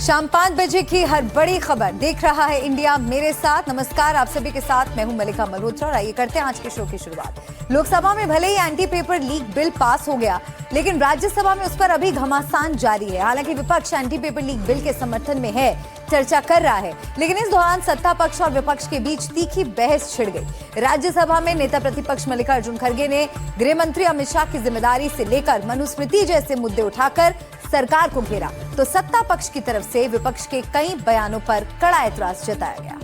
शाम 5 बजे की हर बड़ी खबर देख रहा है इंडिया मेरे साथ। नमस्कार, आप सभी के साथ मैं हूं मलिका मल्होत्रा और आइए करते हैं आज के शो की शुरुआत। लोकसभा में भले ही anti paper leak bill pass हो गया, लेकिन राज्यसभा में उस पर अभी घमासान जारी है। हालांकि विपक्ष एंटी पेपर लीक बिल के समर्थन में है, चर्चा कर रहा है, लेकिन इस दौरान सत्ता पक्ष और विपक्ष के बीच तीखी बहस छिड़ गई। राज्यसभा में नेता प्रतिपक्ष मल्लिकार्जुन खड़गे ने गृह मंत्री अमित शाह की जिम्मेदारी से लेकर मनुस्मृति जैसे मुद्दे उठाकर सरकार को घेरा, तो सत्ता पक्ष की तरफ से विपक्ष के कई बयानों पर कड़ा एतराज जताया गया।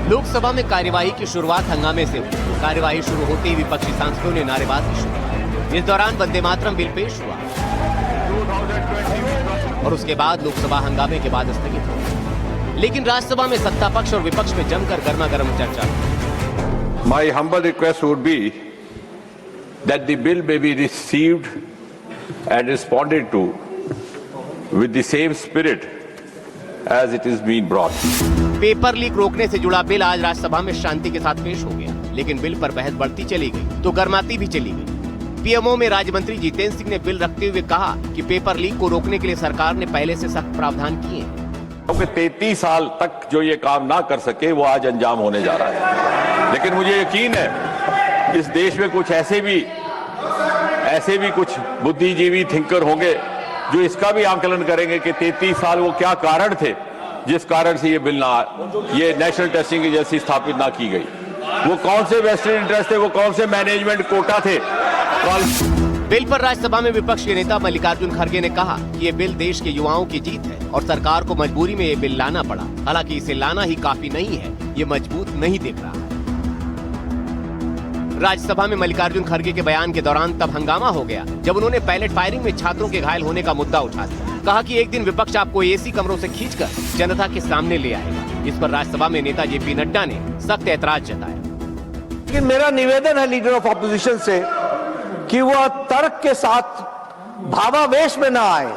लोकसभा में कार्यवाही की शुरुआत हंगामे से हुई। कार्यवाही शुरू होते ही विपक्षी सांसदों ने नारेबाजी शुरू की। इस दौरान वंदे मातरम बिल पेश हुआ और उसके बाद लोकसभा हंगामे के बाद स्थगित हो। लेकिन राज्यसभा में सत्ता पक्ष और विपक्ष में जमकर गर्मागर्म चर्चा। My humble request would be that the bill may be received and responded to with the same spirit as it is being brought. Paper leak रोकने से जुड़ा बिल आज राज्यसभा में शांति के साथ पेश हो गया, लेकिन बिल पर बहस बढ़ती चली गई तो गर्माती भी चली गई। पीएमओ में राज्य मंत्री जितेंद्र सिंह ने बिल रखते हुए कहा कि पेपर लीक को रोकने के लिए सरकार ने पहले से सख्त प्रावधान किए हैं। 33 साल तक जो ये काम ना कर सके वो आज अंजाम होने जा रहा है, लेकिन मुझे यकीन है इस देश में कुछ ऐसे भी कुछ बुद्धिजीवी थिंकर होंगे जो इसका भी आकलन करेंगे कि 33 साल वो क्या कारण थे जिस कारण से ये बिल ये नेशनल टेस्टिंग एजेंसी स्थापित ना की गई। वो कौन से वेस्टेड इंटरेस्ट थे, वो कौन से मैनेजमेंट कोटा थे। बिल पर राज्यसभा में विपक्ष के नेता मल्लिकार्जुन खड़गे ने कहा कि ये बिल देश के युवाओं की जीत है और सरकार को मजबूरी में ये बिल लाना पड़ा। हालांकि इसे लाना ही काफी नहीं है, ये मजबूत नहीं दिख रहा है। राज्यसभा में मल्लिकार्जुन खड़गे के बयान के दौरान तब हंगामा हो गया जब उन्होंने पैलेट फायरिंग में छात्रों के घायल होने का मुद्दा उठा दिया। कहा कि एक दिन विपक्ष आपको एसी कमरों से खींचकर जनता के सामने ले आएगा। इस पर राज्यसभा में नेता जेपी नड्डा ने सख्त ऐतराज जताया। लेकिन मेरा निवेदन है लीडर ऑफ ऑपोजिशन से कि वह तर्क के साथ भावावेश में ना आए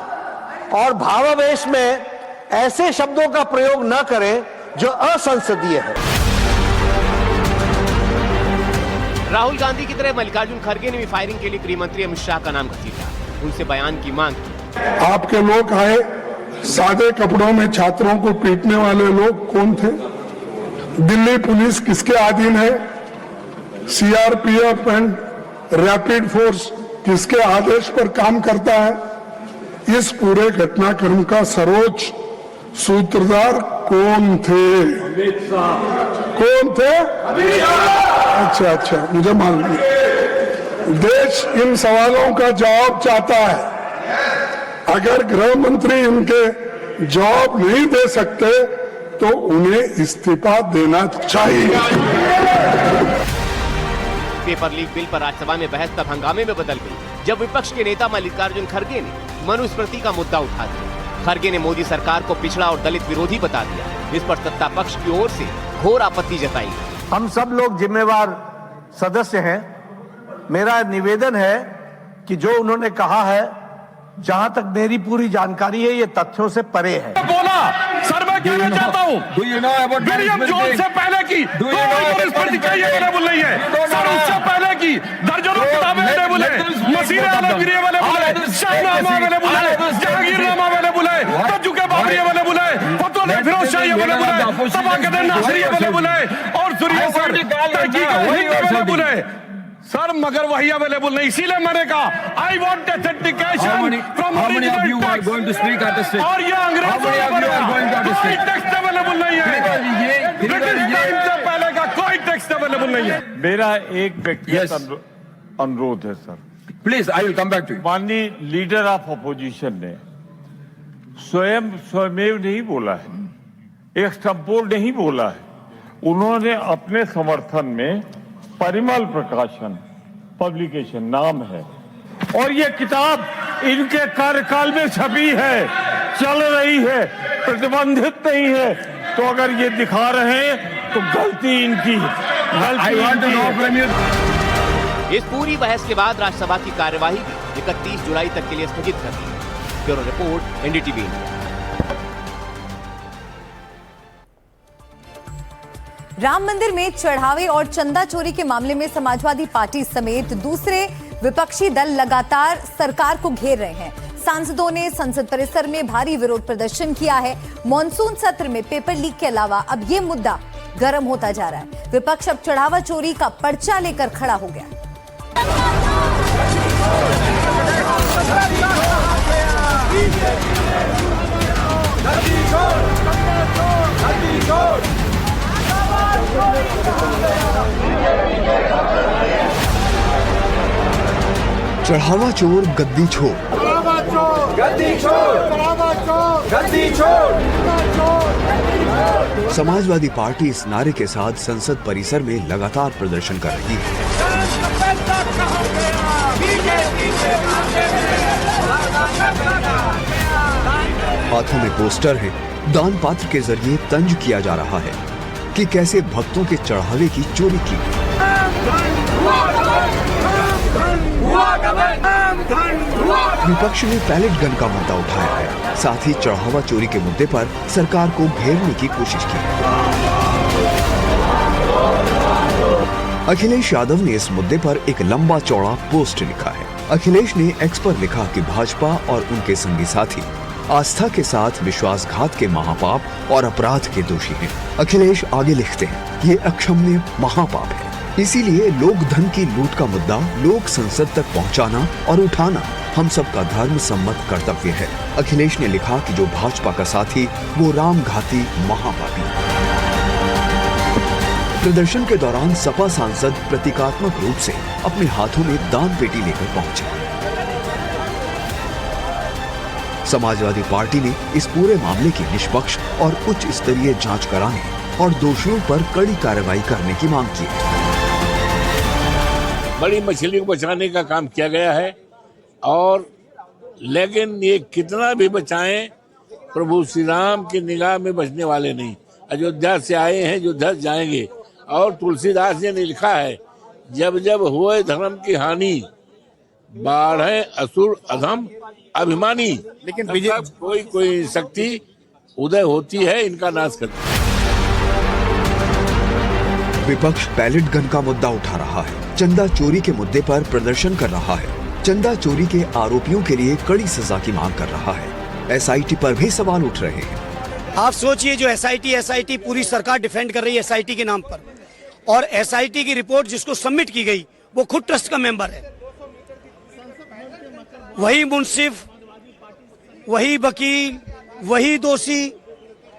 और भावावेश में ऐसे शब्दों का प्रयोग न करें जो असंसदीय है। राहुल गांधी की तरह मल्लिकार्जुन खड़गे ने भी फायरिंग के लिए गृह मंत्री अमित शाह का नाम घसीटा, उनसे बयान की मांग की। आपके लोग आए, सादे कपड़ों में छात्रों को पीटने वाले लोग कौन थे? दिल्ली पुलिस किसके अधीन है? सीआरपीएफ एंड रैपिड फोर्स किसके आदेश पर काम करता है? इस पूरे घटनाक्रम का सर्वोच्च सूत्रधार कौन थे? कौन थे? अच्छा, मुझे मालूम नहीं। देश इन सवालों का जवाब चाहता है। अगर गृह मंत्री इनके जवाब नहीं दे सकते तो उन्हें इस्तीफा देना चाहिए। पेपर लीक बिल पर राज्यसभा में बहस तब हंगामे में बदल गई जब विपक्ष के नेता मल्लिकार्जुन खड़गे ने मनुस्मृति का मुद्दा उठा दिया। खड़गे ने मोदी सरकार को पिछड़ा और दलित विरोधी बता दिया। इस पर सत्ता पक्ष की ओर से घोर आपत्ति जताई गई। हम सब लोग जिम्मेवार सदस्य हैं। मेरा निवेदन है कि जो उन्होंने कहा है, जहां तक मेरी पूरी जानकारी है, ये तथ्यों से परे है। बोला सर, मैं कहना चाहता हूँ विलियम जोन्स से पहले की अवेलेबल नहीं है सर, उससे पहले की दर्जनों किताबें अवेलेबल है, मसीह आलमगीर अवेलेबल है, शाहनामा अवेलेबल है, जहांगीरनामा अवेलेबल है, तजुके बाबरी अवेलेबल है, फतवा फिरोज शाही अवेलेबल है, तबाकत नासरी अवेलेबल है और सूर्य सर अवेलेबल है सर, मगर वही अवेलेबल नहीं। इसीलिए मैंने कहा I want authentication from original text और ये अंग्रेजों का कोई टेक्स्ट अवेलेबल नहीं है। ब्रिटिश टाइम से पहले का कोई टेक्स्ट अवेलेबल नहीं है। मेरा एक व्यक्तिगत अनुरोध है sir, please I will come back to you. माननीय लीडर ऑफ अपोजिशन ने स्वयमेव नहीं बोला है, एक्सटेम्पोर नहीं बोला है। उन्होंने अपने समर्थन में परिमल प्रकाशन पब्लिकेशन नाम है और ये किताब इनके कार्यकाल में छपी है, चल रही है, प्रतिबंधित नहीं है। तो अगर ये दिखा रहे हैं तो गलती इनकी है। इस पूरी बहस के बाद राज्यसभा की कार्यवाही भी 31 जुलाई तक के लिए स्थगित कर दी। Bureau report, NDTV India. Ram Mandir में चढ़ावे और चंदा चोरी के मामले में समाजवादी पार्टी समेत दूसरे विपक्षी दल लगातार सरकार को घेर रहे हैं। सांसदों ने संसद परिसर में भारी विरोध प्रदर्शन किया है। मॉनसून सत्र में पेपर लीक के अलावा अब ये मुद्दा गर्म होता जा रहा है। विपक्ष अब चढ़ावा चोरी का पर्चा लेकर खड़ा हो गया। चढ़ावा चोर गद्दी छोड़, गद्दी छोड़, गद्दी छोड़। समाजवादी पार्टी इस नारे के साथ संसद परिसर में लगातार प्रदर्शन कर रही है। हाथों में पोस्टर है। दान पात्र के जरिए तंज किया जा रहा है कि कैसे भक्तों के चढ़ावे की चोरी की। विपक्ष ने पैलेट गन का मुद्दा उठाया है। साथ ही चढ़ावा चोरी के मुद्दे पर सरकार को घेरने की कोशिश की। अखिलेश यादव ने इस मुद्दे पर एक लंबा चौड़ा पोस्ट लिखा है। अखिलेश ने एक्स पर लिखा कि भाजपा और उनके संगी साथी आस्था के साथ विश्वासघात के महापाप और अपराध के दोषी हैं। अखिलेश आगे लिखते हैं, ये अक्षम्य महापाप है। इसीलिए लोक धन की लूट का मुद्दा लोक संसद तक पहुंचाना और उठाना हम सबका धर्म सम्मत कर्तव्य है। अखिलेश ने लिखा कि जो भाजपा का साथी वो राम घाती महापापी। प्रदर्शन के दौरान सपा सांसद प्रतीकात्मक रूप से अपने हाथों में दान पेटी लेकर पहुंचे। समाजवादी पार्टी ने इस पूरे मामले की निष्पक्ष और उच्च स्तरीय जांच कराने और दोषियों पर कड़ी कार्रवाई करने की मांग की है। बड़ी मछली को बचाने का काम किया गया है और लेकिन ये कितना भी बचाएं, प्रभु श्री राम की निगाह में बचने वाले नहीं। अयोध्या से आए हैं, अयोध्या जाएंगे। और तुलसीदास जी ने लिखा है, जब जब हुए धर्म की हानि, बाढ़े असुर अधम अभिमानी। लेकिन कोई शक्ति उदय होती है इनका नाश करती है। विपक्ष पैलेट गन का मुद्दा उठा रहा है। चंदा चोरी के मुद्दे पर प्रदर्शन कर रहा है। चंदा चोरी के आरोपियों के लिए कड़ी सजा की मांग कर रहा है। एसआईटी पर भी सवाल उठ रहे हैं। आप सोचिए, जो एसआईटी पूरी सरकार डिफेंड कर रही है एसआईटी के नाम पर, और एसआईटी की रिपोर्ट जिसको सबमिट की गई वो खुद ट्रस्ट का मेंबर है। वही मुंसिफ, वही वकील, वही दोषी,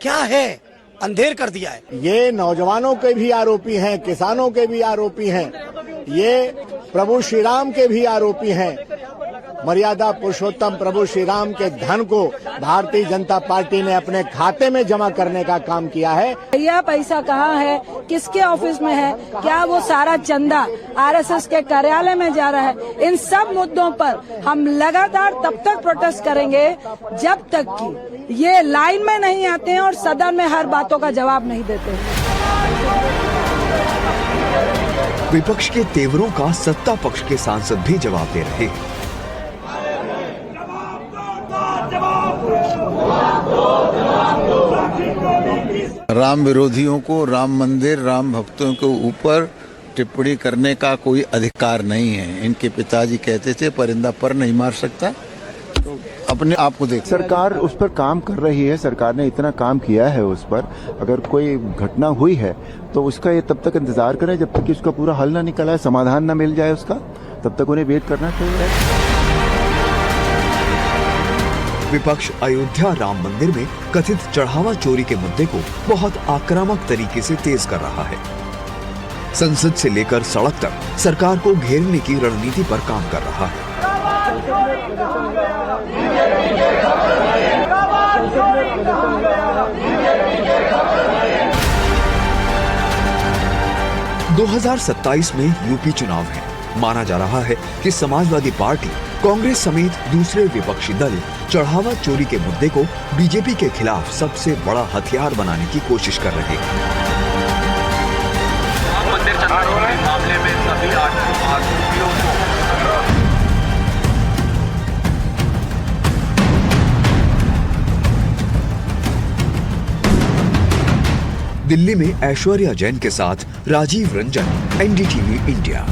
क्या है? अंधेर कर दिया है। ये नौजवानों के भी आरोपी हैं, किसानों के भी आरोपी हैं, ये प्रभु श्री राम के भी आरोपी हैं। मर्यादा पुरुषोत्तम प्रभु श्री राम के धन को भारतीय जनता पार्टी ने अपने खाते में जमा करने का काम किया है। यह पैसा कहाँ है, किसके ऑफिस में है, क्या वो सारा चंदा आरएसएस के कार्यालय में जा रहा है? इन सब मुद्दों पर हम लगातार तब तक प्रोटेस्ट करेंगे जब तक कि ये लाइन में नहीं आते हैं और सदन में हर बातों का जवाब नहीं देते। विपक्ष के तेवरों का सत्ता पक्ष के सांसद भी जवाब दे रहे हैं। राम विरोधियों को राम मंदिर, राम भक्तों के ऊपर टिप्पणी करने का कोई अधिकार नहीं है। इनके पिताजी कहते थे, परिंदा पर नहीं मार सकता। तो अपने आप को देख, सरकार उस पर काम कर रही है। सरकार ने इतना काम किया है उस पर। अगर कोई घटना हुई है तो उसका ये तब तक इंतजार करें जब तक कि उसका पूरा हल ना निकला है, समाधान ना मिल जाए उसका, तब तक उन्हें वेट करना चाहिए। विपक्ष अयोध्या राम मंदिर में कथित चढ़ावा चोरी के मुद्दे को बहुत आक्रामक तरीके से तेज कर रहा है। संसद से लेकर सड़क तक सरकार को घेरने की रणनीति पर काम कर रहा है। 2027 में यूपी चुनाव है। माना जा रहा है कि समाजवादी पार्टी, कांग्रेस समेत दूसरे विपक्षी दल चढ़ावा चोरी के मुद्दे को बीजेपी के खिलाफ सबसे बड़ा हथियार बनाने की कोशिश कर रहे हैं। मंदिर चोरी मामले में सभी आरोपियों को दिल्ली में ऐश्वर्या जैन के साथ राजीव रंजन, NDTV इंडिया।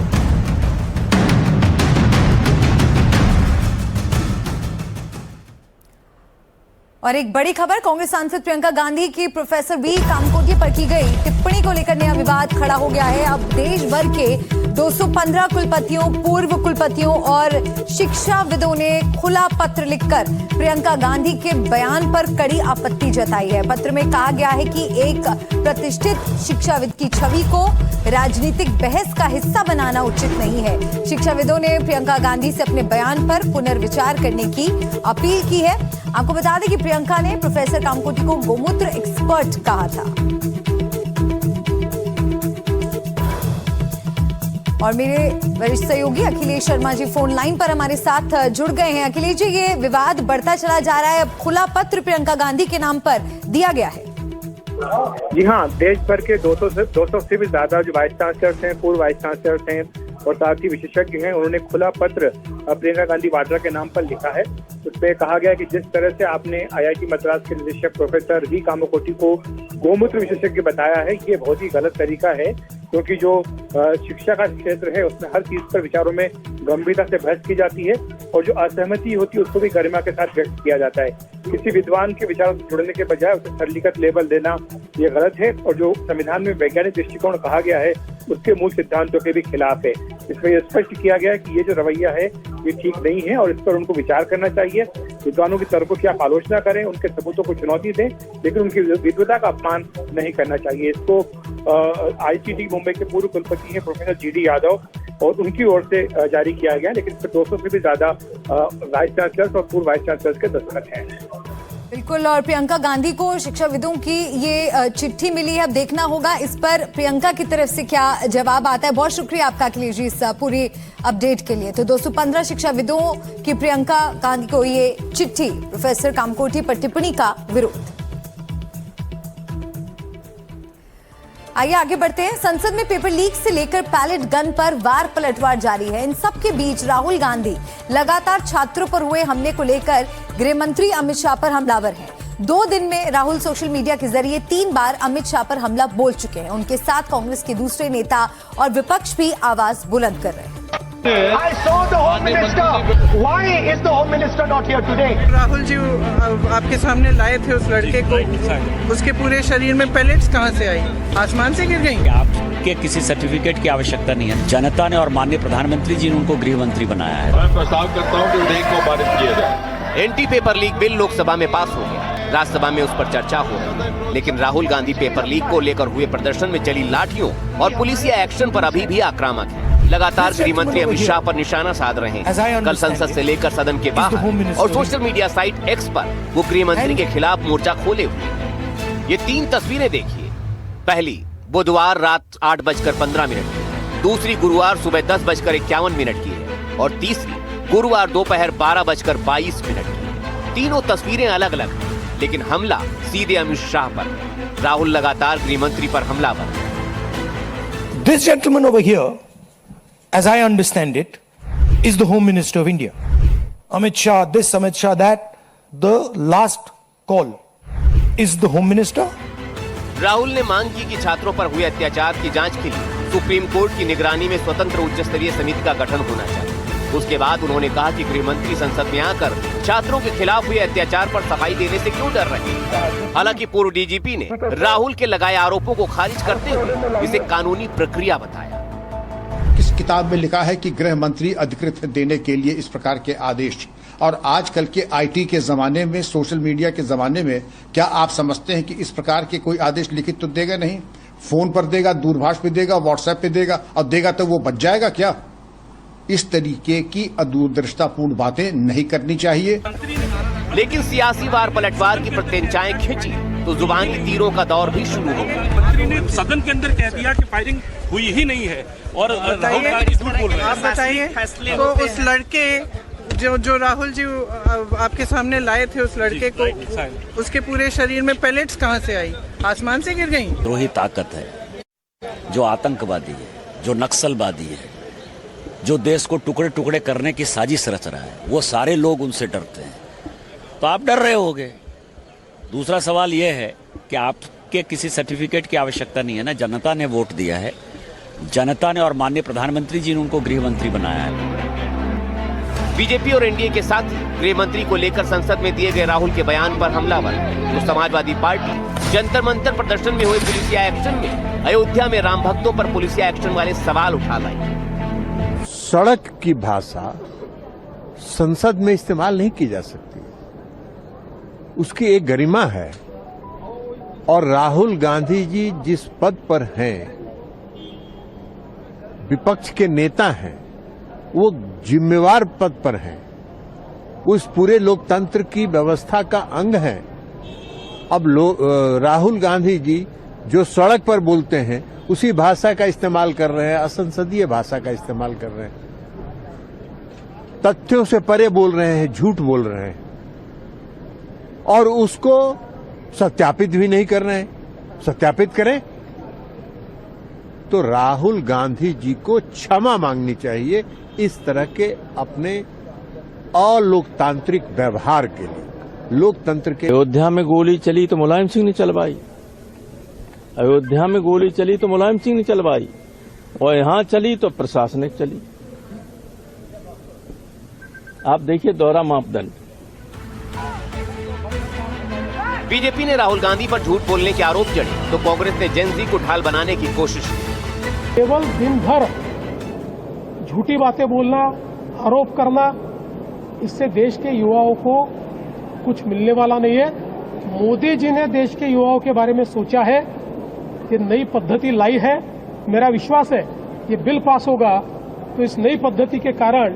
और एक बड़ी खबर, कांग्रेस सांसद प्रियंका गांधी की प्रोफेसर वी कामकोटी पर की गई टिप्पणी को लेकर नया विवाद खड़ा हो गया है। अब देश भर के 215 कुलपतियों, पूर्व कुलपतियों और शिक्षाविदों ने खुला पत्र लिखकर प्रियंका गांधी के बयान पर कड़ी आपत्ति जताई है। पत्र में कहा गया है कि एक प्रतिष्ठित शिक्षाविद की छवि को राजनीतिक बहस का हिस्सा बनाना उचित नहीं है। शिक्षाविदों ने प्रियंका गांधी से अपने बयान पर पुनर्विचार करने की अपील की है। आपको बता दें कि प्रियंका ने प्रोफेसर कामकोटी को गोमूत्र एक्सपर्ट कहा था। और मेरे वरिष्ठ सहयोगी अखिलेश शर्मा जी फोन लाइन पर हमारे साथ जुड़ गए हैं। अखिलेश जी, ये विवाद बढ़ता चला जा रहा है, अब खुला पत्र प्रियंका गांधी के नाम पर दिया गया है। जी हाँ, देश भर के 200 से भी ज्यादा जो वाइस चांसलर्स हैं, पूर्व वाइस चांसलर्स हैं और साथ ही विशेषज्ञ हैं, उन्होंने खुला पत्र प्रियंका गांधी वाड्रा के नाम पर लिखा है। उसमें कहा गया कि जिस तरह से आपने IIT मद्रास के निदेशक प्रोफेसर वी कामकोटी को गोमूत्र विशेषज्ञ बताया है, ये बहुत ही गलत तरीका है, क्योंकि जो शिक्षा का क्षेत्र है उसमें हर चीज पर विचारों में गंभीरता से बहस की जाती है और जो असहमति होती है उसको भी गरिमा के साथ व्यक्त किया जाता है। किसी विद्वान के विचारों से जुड़ने के बजाय उसे सरलीकृत लेबल देना ये गलत है और जो संविधान में वैज्ञानिक दृष्टिकोण कहा गया है उसके मूल सिद्धांतों के भी खिलाफ है। इसमें यह स्पष्ट किया गया है कि ये जो रवैया है ये ठीक नहीं है और इस पर उनको विचार करना चाहिए। विद्वानों की तर्कों की आप आलोचना करें, उनके सबूतों को चुनौती दें, लेकिन उनकी विद्वता का अपमान नहीं करना चाहिए। इसको IIT मुंबई के पूर्व कुलपति हैं प्रोफेसर GD यादव और उनकी ओर से जारी किया गया, लेकिन इस पर 200 से भी ज्यादा वाइस चांसलर्स और पूर्व वाइस चांसलर्स के दस्तखत हैं। बिल्कुल, और प्रियंका गांधी को शिक्षाविदों की ये चिट्ठी मिली है, अब देखना होगा इस पर प्रियंका की तरफ से क्या जवाब आता है। बहुत शुक्रिया आपका अखिलेश जी इस पूरी अपडेट के लिए। तो 215 शिक्षाविदों की प्रियंका गांधी को ये चिट्ठी, प्रोफेसर कामकोटी पर टिप्पणी का विरोध। आइए आगे बढ़ते हैं। संसद में पेपर लीक से लेकर पैलेट गन पर वार पलटवार जारी है। इन सब के बीच राहुल गांधी लगातार छात्रों पर हुए हमले को लेकर गृह मंत्री अमित शाह पर हमलावर हैं। 2 दिन में राहुल सोशल मीडिया के जरिए 3 बार अमित शाह पर हमला बोल चुके हैं। उनके साथ कांग्रेस के दूसरे नेता और विपक्ष भी आवाज बुलंद कर रहे हैं। I saw the Home Minister. Why is the Home Minister not here today? Rahul ji आपके सामने लाए थे उस लड़के को, उसके पूरे शरीर में पैलेट्स कहाँ से आई? आसमान से गिर गई? आपके किसी सर्टिफिकेट की आवश्यकता नहीं है। जनता ने और माननीय प्रधानमंत्री जी ने उनको गृह मंत्री बनाया है। मैं प्रस्ताव करता हूँ कि विधेयक को पारित किया जाए। Anti paper leak bill Lok Sabha में पास हो गया, राज्यसभा में उस पर चर्चा हो रही, लेकिन राहुल गांधी पेपर लीक को लेकर हुए प्रदर्शन में चली लाठियों और पुलिसिया एक्शन पर अभी भी आक्रामक है। लगातार गृह मंत्री अमित शाह पर निशाना साध रहे हैं। कल संसद से लेकर सदन के बाहर और सोशल मीडिया साइट X पर वो गृह मंत्री के खिलाफ मोर्चा खोले हुए। ये 3 तस्वीरें देखिए। पहली बुधवार रात 8:15 की, दूसरी गुरुवार सुबह 10:51 की है और तीसरी गुरुवार दोपहर 12:22 की। तीनों तस्वीरें अलग अलग हैं, लेकिन हमला सीधे अमित शाह पर। राहुल लगातार गृह मंत्री पर हमलावर। This gentleman over here, as I understand it, is the Home Minister of India. Amit Shah this, Amit Shah that. The last call is the Home Minister. Rahul ने मांग की कि छात्रों पर हुए अत्याचार की जांच के लिए सुप्रीम कोर्ट की निगरानी में स्वतंत्र उच्च स्तरीय समिति का गठन होना चाहिए। उसके बाद उन्होंने कहा कि गृह मंत्री संसद में आकर छात्रों के खिलाफ हुए अत्याचार पर सफाई देने से क्यों डर रहे हैं। हालांकि पूर्व DGP ने राहुल के लगाए आरोपों को खारिज करते हुए इसे कानूनी प्रक्रिया बताया। किस किताब में लिखा है कि गृह मंत्री अधिकृत देने के लिए इस प्रकार के आदेश? और आजकल के IT के जमाने में, सोशल मीडिया के जमाने में, क्या आप समझते हैं कि इस प्रकार के कोई आदेश लिखित तो देगा नहीं? फोन पर देगा, दूरभाष पे देगा, व्हाट्सएप पे देगा, और देगा तो वो बच जाएगा क्या? इस तरीके की अदूरदर्शितापूर्ण बातें नहीं करनी चाहिए। लेकिन सियासी वार पलटवार की प्रत्यंचाएं खिंची तो जुबानी तीरों का दौर भी शुरू हो गया। मंत्री ने सदन के अंदर कह दिया कि फायरिंग हुई ही नहीं है और राहुल गांधी झूठ बोल रहे हैं। आप बताइए, तो उस लड़के जो राहुल जी आपके सामने लाए थे उस लड़के को, उसके पूरे शरीर में पैलेट्स कहाँ से आई? आसमान से गिर गई? द्रोही ताकत है, जो आतंकवादी है, जो नक्सलवादी है, जो देश को टुकड़े टुकड़े करने की साजिश रच रहा है, वो सारे लोग उनसे डरते हैं। तो आप डर रहे होगे। दूसरा सवाल यह है कि आप के किसी सर्टिफिकेट की आवश्यकता नहीं है ना। जनता ने वोट दिया है, जनता ने और माननीय प्रधानमंत्री जी ने उनको गृह मंत्री बनाया है। बीजेपी और एनडीए के साथ गृह मंत्री को लेकर संसद में दिए गए राहुल के बयान पर हमलावर तो समाजवादी पार्टी जंतर मंतर प्रदर्शन में हुए पुलिसिया एक्शन में अयोध्या में राम भक्तों पर पुलिसिया एक्शन वाले सवाल उठा लाई। सड़क की भाषा संसद में इस्तेमाल नहीं की जा सकती, उसकी एक गरिमा है। और राहुल गांधी जी जिस पद पर हैं, विपक्ष के नेता हैं, वो जिम्मेवार पद पर हैं, उस पूरे लोकतंत्र की व्यवस्था का अंग हैं। अब राहुल गांधी जी जो सड़क पर बोलते हैं उसी भाषा का इस्तेमाल कर रहे हैं, असंसदीय भाषा का इस्तेमाल कर रहे हैं, तथ्यों से परे बोल रहे हैं, झूठ बोल रहे हैं और उसको सत्यापित भी नहीं कर रहे हैं। सत्यापित करें तो राहुल गांधी जी को क्षमा मांगनी चाहिए इस तरह के अपने अलोकतांत्रिक व्यवहार के लिए। लोकतंत्र के अयोध्या में गोली चली तो मुलायम सिंह ने चलवाई, अयोध्या में गोली चली तो मुलायम सिंह ने चलवाई, और यहां चली तो प्रशासनिक चली। आप देखिए दोहरा मापदंड। बीजेपी ने राहुल गांधी पर झूठ बोलने के आरोप जड़े तो कांग्रेस ने जेन जी को ढाल बनाने की कोशिश की। केवल दिन भर झूठी बातें बोलना, आरोप करना, इससे देश के युवाओं को कुछ मिलने वाला नहीं है। मोदी जी ने देश के युवाओं के बारे में सोचा है, ये नई पद्धति लाई है। मेरा विश्वास है ये बिल पास होगा तो इस नई पद्धति के कारण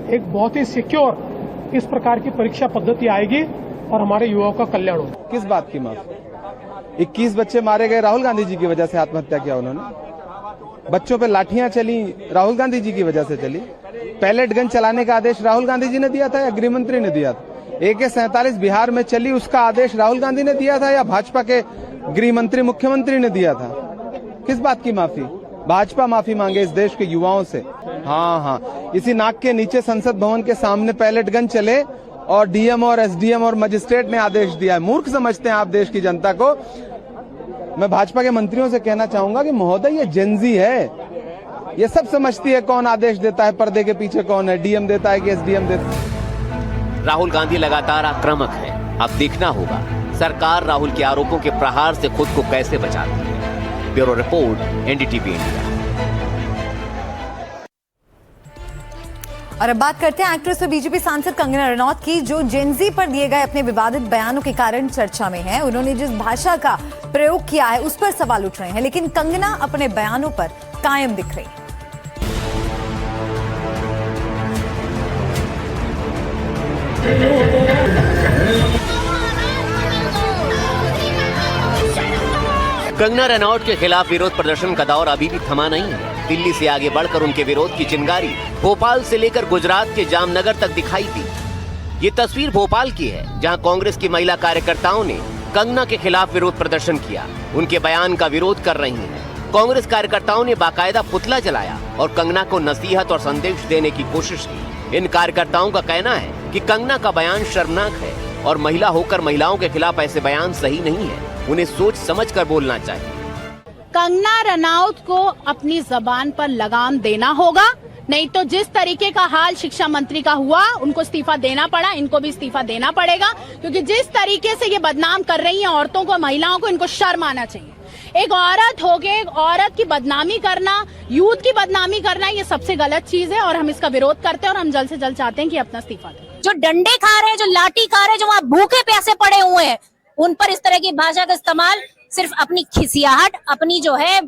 एक बहुत ही सिक्योर इस प्रकार की परीक्षा पद्धति आएगी और हमारे युवाओं का कल्याण होगा। किस बात की माफी? 21 बच्चे मारे गए राहुल गांधी जी की वजह से, आत्महत्या किया उन्होंने। बच्चों पे लाठियां चली राहुल गांधी जी की वजह से चली। पैलेट गन चलाने का आदेश राहुल गांधी जी ने दिया था या गृह मंत्री ने दिया था? AK-47 बिहार में चली, उसका आदेश राहुल गांधी ने दिया था या भाजपा के गृह मंत्री मुख्यमंत्री ने दिया था? किस बात की माफी? भाजपा माफी मांगे इस देश के युवाओं से। हाँ, इसी नाक के नीचे संसद भवन के सामने पैलेट गन चले और डीएम और एसडीएम और मजिस्ट्रेट ने आदेश दिया है। मूर्ख समझते हैं आप देश की जनता को। मैं भाजपा के मंत्रियों से कहना चाहूंगा कि महोदय ये जेनजी है, ये सब समझती है कौन आदेश देता है, पर्दे के पीछे कौन है, डीएम देता है कि एसडीएम देता है। राहुल गांधी लगातार आक्रामक है। अब देखना होगा सरकार राहुल के आरोपों के प्रहार से खुद को कैसे बचाती है। Bureau report, NDTV India. और अब बात करते हैं एक्ट्रेस और बीजेपी सांसद कंगना रनौत की, जो जेनजी पर दिए गए अपने विवादित बयानों के कारण चर्चा में है। उन्होंने जिस भाषा का प्रयोग किया है उस पर सवाल उठ रहे हैं, लेकिन कंगना अपने बयानों पर कायम दिख रही है। कंगना रनौत के खिलाफ विरोध प्रदर्शन का दौर अभी भी थमा नहीं है। दिल्ली से आगे बढ़कर उनके विरोध की चिंगारी भोपाल से लेकर गुजरात के जामनगर तक दिखाई दी। ये तस्वीर भोपाल की है, जहां कांग्रेस की महिला कार्यकर्ताओं ने कंगना के खिलाफ विरोध प्रदर्शन किया। उनके बयान का विरोध कर रही हैं। कांग्रेस कार्यकर्ताओं ने बाकायदा पुतला जलाया और कंगना को नसीहत और संदेश देने की कोशिश की। इन कार्यकर्ताओं का कहना है कि कंगना का बयान शर्मनाक है और महिला होकर महिलाओं के खिलाफ ऐसे बयान सही नहीं है। उन्हें सोच समझ कर बोलना चाहिए। कंगना रनौत को अपनी जबान पर लगाम देना होगा, नहीं तो जिस तरीके का हाल शिक्षा मंत्री का हुआ, उनको इस्तीफा देना पड़ा, इनको भी इस्तीफा देना पड़ेगा। क्योंकि जिस तरीके से ये बदनाम कर रही हैं औरतों को, महिलाओं को, इनको शर्म आना चाहिए। एक औरत हो के एक औरत की बदनामी करना, यूथ की बदनामी करना, ये सबसे गलत चीज है और हम इसका विरोध करते हैं और हम जल्द से जल्द चाहते हैं कि अपना इस्तीफा दें। जो डंडे खा रहे हैं, जो लाठी खा रहे हैं, जो वहाँ भूखे प्यासे पड़े हुए हैं, उन पर इस तरह की भाषा का इस्तेमाल सिर्फ अपनी खिसियाहट, अपनी जो है,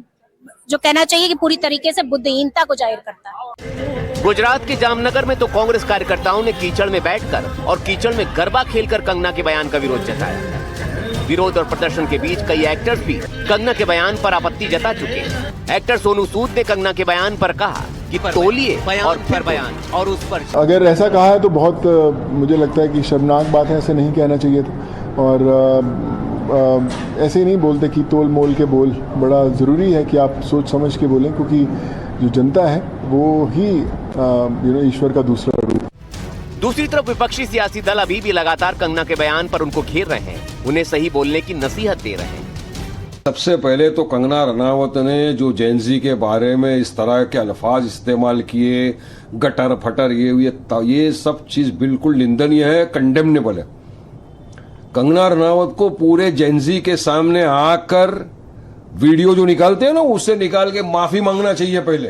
जो कहना चाहिए कि पूरी तरीके से बुद्धिहीनता को जाहिर करता है। गुजरात के जामनगर में तो कांग्रेस कार्यकर्ताओं ने कीचड़ में बैठकर और कीचड़ में गरबा खेलकर कंगना के बयान का विरोध जताया। विरोध और प्रदर्शन के बीच कई एक्टर्स भी कंगना के बयान पर आपत्ति जता चुके हैं। एक्टर सोनू सूद ने कंगना के बयान पर कहा कि तौलिए और फिर बयान और उस पर अगर ऐसा कहा है तो बहुत मुझे लगता है कि शर्मनाक बात है, ऐसे नहीं कहना चाहिए था। और ऐसे ही नहीं बोलते कि तोल मोल के बोल। बड़ा ज़रूरी है कि आप सोच समझ के बोलें, क्योंकि जो जनता है वो ही ईश्वर का दूसरा रूप। दूसरी तरफ विपक्षी सियासी दल अभी भी लगातार कंगना के बयान पर उनको घेर रहे हैं, उन्हें सही बोलने की नसीहत दे रहे हैं। सबसे पहले तो कंगना रनावत ने जो जेनजी के बारे में इस तरह के अल्फाज इस्तेमाल किए, गटर फटर, ये सब चीज बिल्कुल निंदनीय है, कंडेमनेबल है। कंगना रनावत को पूरे जेनजी के सामने आकर वीडियो जो निकालते हैं ना, उससे निकाल के माफी मांगना चाहिए पहले।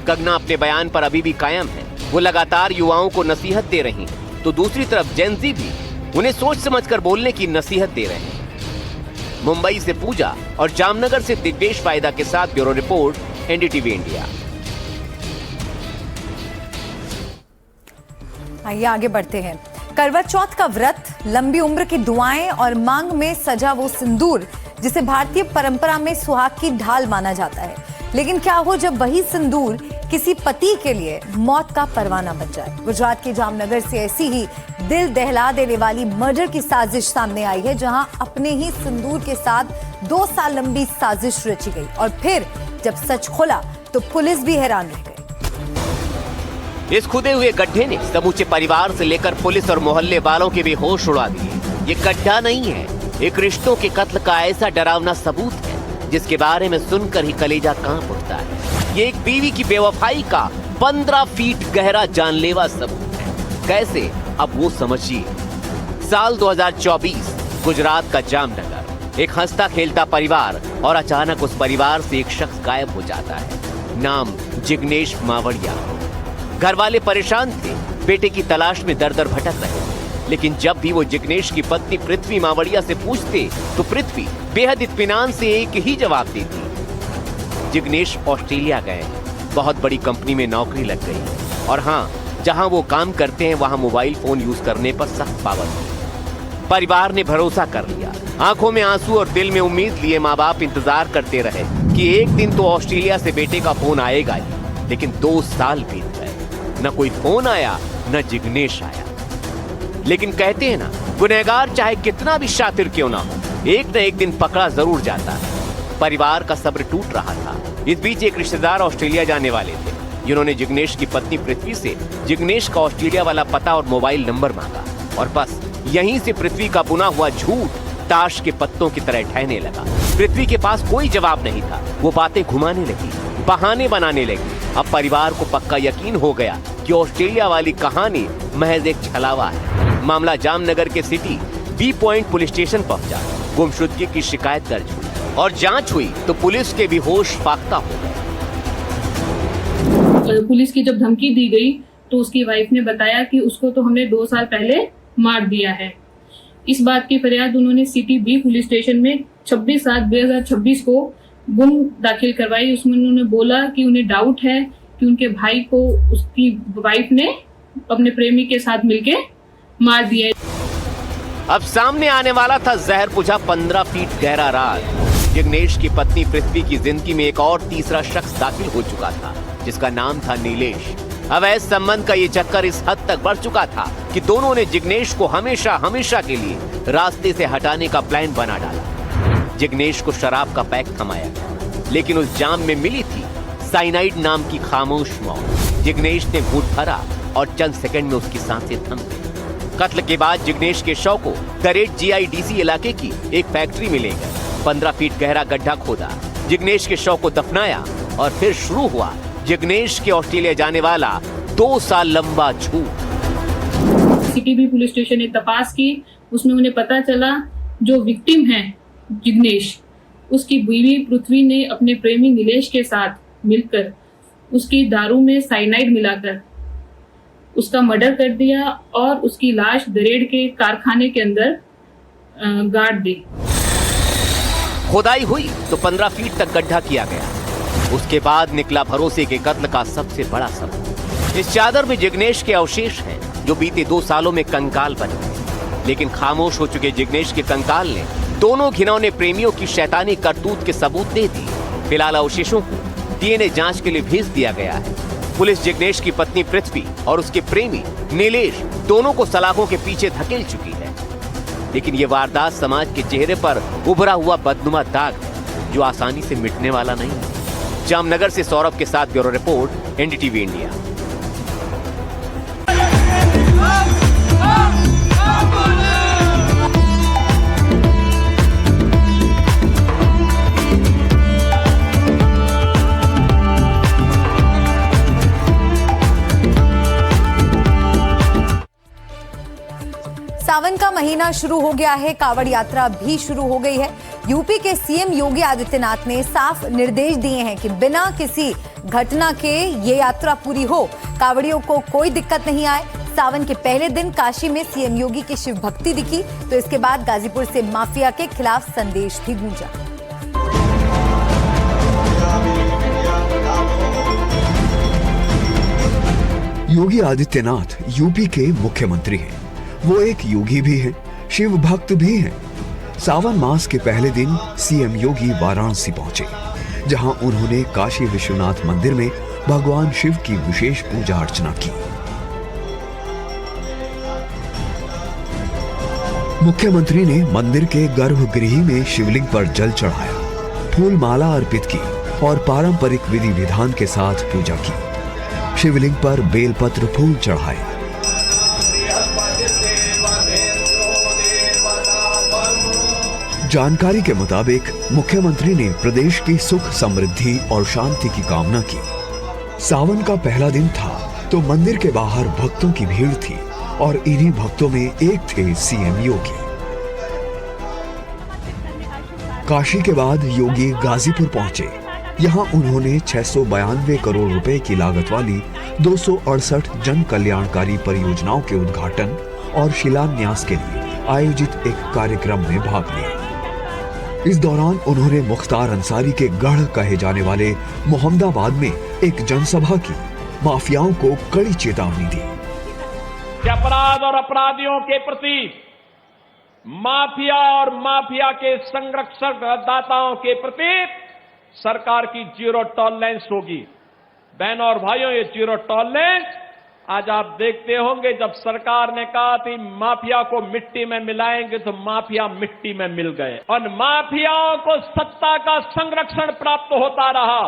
कंगना अपने बयान पर अभी भी कायम है। वो लगातार युवाओं को नसीहत दे रही हैं, तो दूसरी तरफ जेनजी भी उन्हें सोच समझकर बोलने की नसीहत दे रहे हैं। मुंबई से पूजा और जामनगर से दिग्वेश फायदा के साथ ब्यूरो रिपोर्ट, एनडीटीवी इंडिया। आइए आगे बढ़ते हैं। करवा चौथ का व्रत, लंबी उम्र की दुआएं और मांग में सजा वो सिंदूर जिसे भारतीय परंपरा में सुहाग की ढाल माना जाता है। लेकिन क्या हो जब वही सिंदूर किसी पति के लिए मौत का परवाना बन जाए। गुजरात के जामनगर से ऐसी ही दिल दहला देने वाली मर्डर की साजिश सामने आई है, जहां अपने ही सिंदूर के साथ 2 साल लंबी साजिश रची गई और फिर जब सच खुला तो पुलिस भी हैरान रह गई। इस खुदे हुए गड्ढे ने समूचे परिवार से लेकर पुलिस और मोहल्ले वालों के भी होश उड़ा दिए। ये गड्ढा नहीं है, एक रिश्तों के कत्ल का ऐसा डरावना सबूत है जिसके बारे में सुनकर ही कलेजा कांप उठता है। ये एक बीवी की बेवफाई का 15 फीट गहरा जानलेवा सबूत है। कैसे, अब वो समझिए। साल 2024, गुजरात का जामनगर, एक हंसता खेलता परिवार और अचानक उस परिवार से एक शख्स गायब हो जाता है। नाम जिग्नेश मावड़िया। घर वाले परेशान थे, बेटे की तलाश में दर दर भटक रहे। लेकिन जब भी वो जिग्नेश की पत्नी पृथ्वी मावड़िया से पूछते तो पृथ्वी बेहद इत्मीनान से एक ही जवाब देती, जिग्नेश ऑस्ट्रेलिया गए, बहुत बड़ी कंपनी में नौकरी लग गई और हाँ, जहां वो काम करते हैं वहां मोबाइल फोन यूज करने पर सख्त पाबंदी। परिवार ने भरोसा कर लिया, आंखों में आंसू और दिल में उम्मीद लिए माँ बाप इंतजार करते रहे कि एक दिन तो ऑस्ट्रेलिया से बेटे का फोन आएगा ही। लेकिन 2 साल बीत गए, न कोई फोन आया न जिग्नेश आया। लेकिन कहते हैं ना, गुनहगार चाहे कितना भी शातिर क्यों ना हो, एक न एक दिन पकड़ा जरूर जाता है। परिवार का सब्र टूट रहा था। इस बीच एक रिश्तेदार ऑस्ट्रेलिया जाने वाले थे, जिन्होंने जिग्नेश की पत्नी पृथ्वी से जिग्नेश का ऑस्ट्रेलिया वाला पता और मोबाइल नंबर मांगा और बस यहीं से पृथ्वी का बुना हुआ झूठ ताश के पत्तों की तरह ठहरने लगा। पृथ्वी के पास कोई जवाब नहीं था, वो बातें घुमाने लगी, बहाने बनाने लगी। अब परिवार को पक्का यकीन हो गया कि ऑस्ट्रेलिया वाली कहानी महज एक छलावा है। मामला जामनगर के city B point police station पहुंचा, गुमशुदगी की शिकायत दर्ज हुई और जांच हुई तो पुलिस के भी होश फाख्ता हो गए। पुलिस की जब धमकी दी गई तो उसकी वाइफ ने बताया कि उसको तो हमने 2 साल पहले मार दिया है। इस बात की फरियाद उन्होंने सिटी बी पुलिस स्टेशन में 26/7/2026 को गुम दाखिल करवाई। उसमें उन्होंने बोला कि उन्हें डाउट है कि उनके भाई को उसकी वाइफ ने अपने प्रेमी के साथ मिलके मार दिया। अब सामने आने वाला था जहर बुझा 15 फीट गहरा राज। जिग्नेश की पत्नी पृथ्वी की जिंदगी में एक और तीसरा शख्स दाखिल हो चुका था, जिसका नाम था नीलेश। अवैध संबंध का ये चक्कर इस हद तक बढ़ चुका था कि दोनों ने जिग्नेश को हमेशा हमेशा के लिए रास्ते से हटाने का प्लान बना डाला। जिग्नेश को शराब का पैक थमाया, लेकिन उस जाम में मिली थी साइनाइड नाम की खामोश मौत। जिग्नेश ने घूंट भरा और चंद सेकंड में उसकी सांसें थम गई। कत्ल के बाद जिग्नेश के शव को दरेट GIDC इलाके की एक फैक्ट्री में ले गए। 15 फीट गहरा गड्ढा खोदा, जिग्नेश के शव को दफनाया और फिर शुरू हुआ जिग्नेश के ऑस्ट्रेलिया जाने वाला 2 साल लंबा झूठ। सिटी बी पुलिस स्टेशन ने तपास की, उसमें उन्हें पता चला जो विक्टिम है जिग्नेश, उसकी बीवी पृथ्वी ने अपने प्रेमी नीलेश के साथ मिलकर उसकी दारू में साइनाइड मिलाकर उसका मर्डर कर दिया और उसकी लाश दरेड़ के कारखाने के अंदर गाड़ दी। खुदाई हुई तो 15 फीट तक गड्ढा किया गया। उसके बाद निकला भरोसे के कत्ल का सबसे बड़ा सबूत। इस चादर में जिग्नेश के अवशेष हैं, जो बीते 2 सालों में कंकाल बन गए। लेकिन खामोश हो चुके जिग्नेश के कंकाल ने दोनों घिनौने प्रेमियों की शैतानी करतूत के सबूत दे दिए। फिलहाल अवशेषों को DNA जांच के लिए भेज दिया गया है। पुलिस जिग्नेश की पत्नी पृथ्वी और उसके प्रेमी नीलेश दोनों को सलाखों के पीछे धकेल चुकी है। लेकिन ये वारदात समाज के चेहरे पर उभरा हुआ बदनुमा दाग है, जो आसानी से मिटने वाला नहीं है। जामनगर से सौरभ के साथ ब्यूरो रिपोर्ट, एनडीटीवी इंडिया। सावन का महीना शुरू हो गया है, कांवड़ यात्रा भी शुरू हो गई है। यूपी के सीएम योगी आदित्यनाथ ने साफ निर्देश दिए हैं कि बिना किसी घटना के ये यात्रा पूरी हो, कांवड़ियों को कोई दिक्कत नहीं आए। सावन के पहले दिन काशी में सीएम योगी की शिव भक्ति दिखी, तो इसके बाद गाजीपुर से माफिया के खिलाफ संदेश भी गूंजा। योगी आदित्यनाथ यूपी के मुख्यमंत्री हैं। वो एक योगी भी हैं, शिव भक्त भी हैं। सावन मास के पहले दिन सीएम योगी वाराणसी पहुंचे, जहां उन्होंने काशी विश्वनाथ मंदिर में भगवान शिव की विशेष पूजा अर्चना की। मुख्यमंत्री ने मंदिर के गर्भगृह में शिवलिंग पर जल चढ़ाया, फूल माला अर्पित की और पारंपरिक विधि विधान के साथ पूजा की। शिवलिंग पर बेलपत्र फूल चढ़ाए। जानकारी के मुताबिक मुख्यमंत्री ने प्रदेश की सुख समृद्धि और शांति की कामना की। सावन का पहला दिन था तो मंदिर के बाहर भक्तों की भीड़ थी और इन्हीं भक्तों में एक थे सीएम योगी। काशी के बाद योगी गाजीपुर पहुंचे। यहां उन्होंने 692 करोड़ रुपए की लागत वाली 268 जन कल्याणकारी परियोजनाओं के उद्घाटन और शिलान्यास के लिए आयोजित एक कार्यक्रम में भाग लिया। इस दौरान उन्होंने मुख्तार अंसारी के गढ़ कहे जाने वाले मोहम्मदाबाद में एक जनसभा की माफियाओं को कड़ी चेतावनी दी। अपराध और अपराधियों के प्रति माफिया और माफिया के संरक्षक दाताओं के प्रति सरकार की जीरो टॉलरेंस होगी। बहनों और भाइयों, ये जीरो टॉलरेंस आज आप देखते होंगे, जब सरकार ने कहा थी माफिया को मिट्टी में मिलाएंगे तो माफिया मिट्टी में मिल गए और माफियाओं को सत्ता का संरक्षण प्राप्त होता रहा।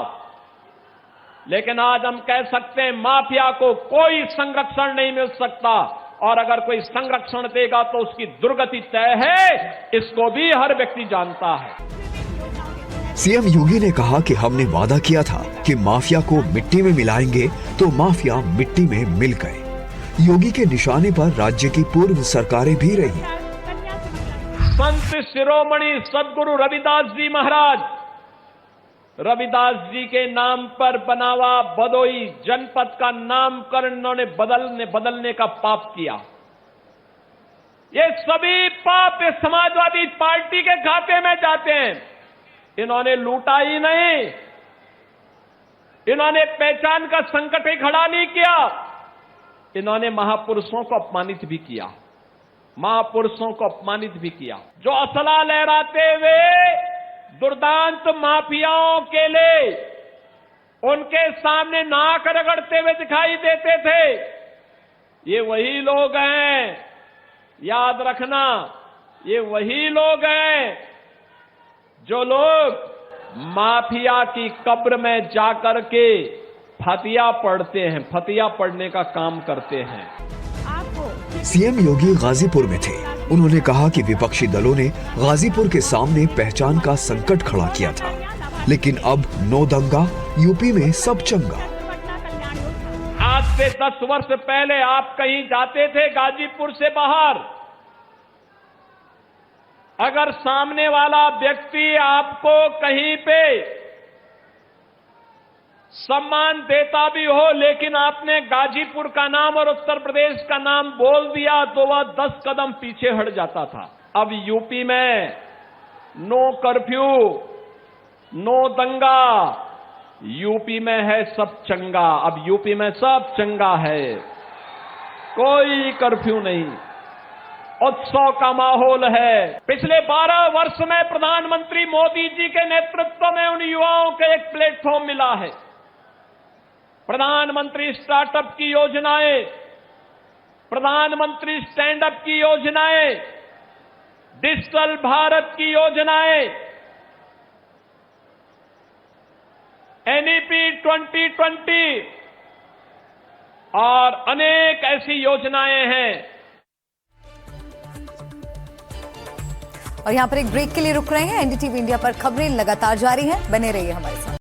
लेकिन आज हम कह सकते हैं माफिया को कोई संरक्षण नहीं मिल सकता और अगर कोई संरक्षण देगा तो उसकी दुर्गति तय है, इसको भी हर व्यक्ति जानता है। सीएम योगी ने कहा कि हमने वादा किया था कि माफिया को मिट्टी में मिलाएंगे तो माफिया मिट्टी में मिल गए। योगी के निशाने पर राज्य की पूर्व सरकारें भी रही। संत शिरोमणि सदगुरु रविदास जी महाराज, रविदास जी के नाम पर बना हुआ भदोई जनपद का नामकरण इन्होंने बदलने का पाप किया। ये सभी पाप समाजवादी पार्टी के खाते में जाते हैं। इन्होंने लूटा ही नहीं, इन्होंने पहचान का संकट ही खड़ा नहीं किया, इन्होंने महापुरुषों को अपमानित भी किया, महापुरुषों को अपमानित भी किया। जो असला लहराते हुए दुर्दांत माफियाओं के लिए उनके सामने नाक रगड़ते हुए दिखाई देते थे, ये वही लोग हैं, याद रखना, ये वही लोग हैं जो लोग माफिया की कब्र में जाकर के फतिया पढ़ते हैं, फतिया पढ़ने का काम करते हैं। सीएम योगी गाजीपुर में थे। उन्होंने कहा कि विपक्षी दलों ने गाजीपुर के सामने पहचान का संकट खड़ा किया था, लेकिन अब नो दंगा, यूपी में सब चंगा। आज से 10 वर्ष पहले आप कहीं जाते थे गाजीपुर से बाहर, अगर सामने वाला व्यक्ति आपको कहीं पे सम्मान देता भी हो लेकिन आपने गाजीपुर का नाम और उत्तर प्रदेश का नाम बोल दिया तो वह 10 कदम पीछे हट जाता था। अब यूपी में नो कर्फ्यू, नो दंगा, यूपी में है सब चंगा। अब यूपी में सब चंगा है, कोई कर्फ्यू नहीं, उत्सव का माहौल है। पिछले 12 वर्ष में प्रधानमंत्री मोदी जी के नेतृत्व में उन युवाओं को एक प्लेटफॉर्म मिला है। प्रधानमंत्री स्टार्टअप की योजनाएं, प्रधानमंत्री स्टैंड अप की योजनाएं, डिजिटल भारत की योजनाएं, एनईपी 2020 और अनेक ऐसी योजनाएं हैं। और यहाँ पर एक ब्रेक के लिए रुक रहे हैं। एनडीटीवी इंडिया पर खबरें लगातार जारी हैं, बने रहिए हमारे साथ।